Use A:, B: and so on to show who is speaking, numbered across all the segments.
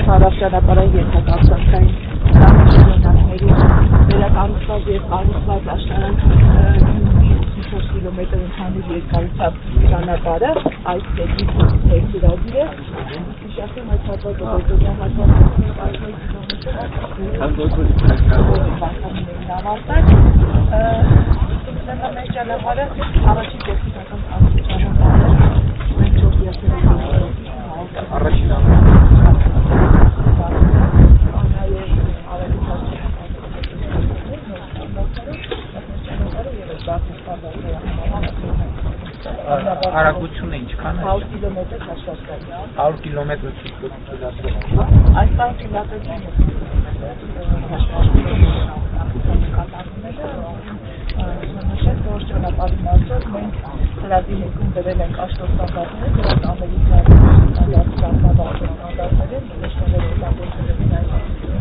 A: Հարավճանապարհային ենթակառուցվածքային շրջանակների վերակառուցված և կառուցված աշտարակ 4 կիլոմետր ընդհանուր երկարությամբ ճանապարհը այս ծրագիրը հիշեցնում այդ հատվածը գործողության մեր ճանապարհը առաջին տեխնիկական ճանապարհը մենք 4 առաջին
B: Արագությունը ինչքան է
A: 100 կիլոմետր հաշվարկային
B: 100 կիլոմետր
A: այս տանտիլատերն ճանապարհի մասով մենք ծրագրի ներքում դրել ենք աշխարհ ստանդարտները, դրանք ամերիկյան ստանդարտներ են, նշանները ստանդարտներն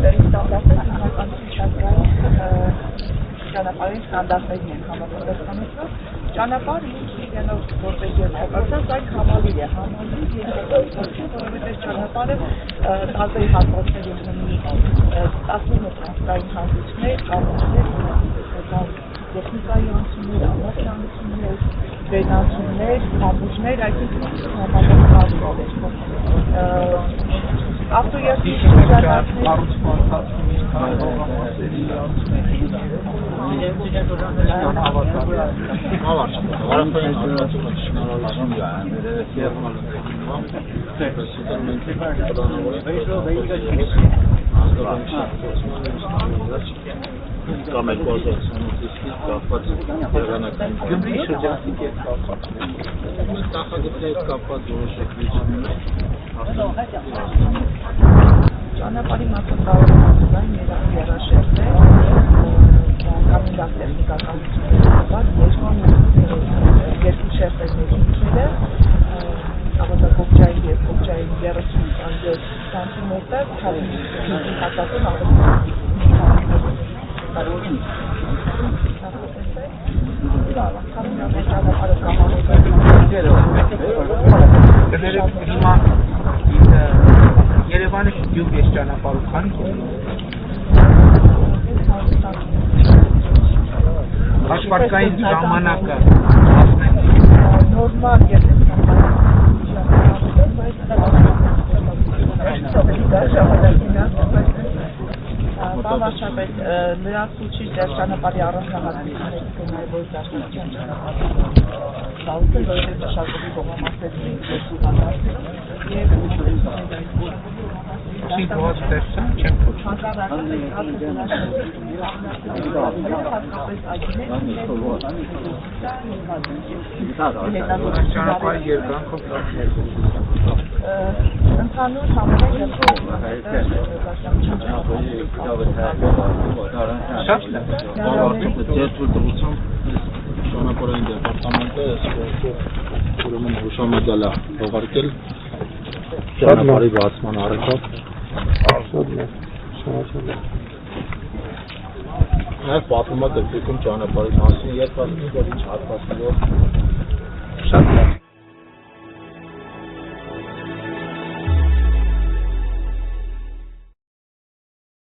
A: այն ստանդարտները հիմնականում միջազգային ճանապարհային ստանդարտներին են համապատասխանում։ Ճանապարհը ինքնին որպես երկրորդ այն համալիր է, որովհետև ճանապարհը տարբեր հատվածներում ունի 19 տրանսպորտային հանգույցներ, կառույցներ, տեխնիկայի անցումներ, ամբողջանություններ, բենացումներ, համուժներ, այսինքն համապատասխանող է։ Ավտոյազդի
C: Կամ էլ բազացանոցի կապված եղանակային Գյումրի շրջանցիկ հետ կապված նախագծի հետ կապված որոշեք լուծումներ
A: ճանապարհի մասով կարող են ազգային երաշերտներ կամինդակ տեխնիկական երկու շերտերների ինքները ավանդակողջային և կողջային 30 սանտիմետր հատվածում
B: Երևանը գյուղ ես ճանապարհով քանի հաշվարկային ժամանակը
A: նորմալ Բավարշապետ նրանց ուչի ճանապարհի առանձնահատկություններից կնայ որ դաշնության ճանապարհը սաուտը որպես մշակույթի կողմամասերին երկու հատվածներում և
B: չի բոց տեսան չեմ ճանապարհի երկանքով
A: ընդհանուր համենայն
C: ճանապարհային դեպարտամենտը ուրեմն հուշամեդալ է ուղարկել ճանապարհի բացման առիթով նաև պատմում է դեպքում ճանապարհի մասին, երբ ասում որ ինչ հատվածներով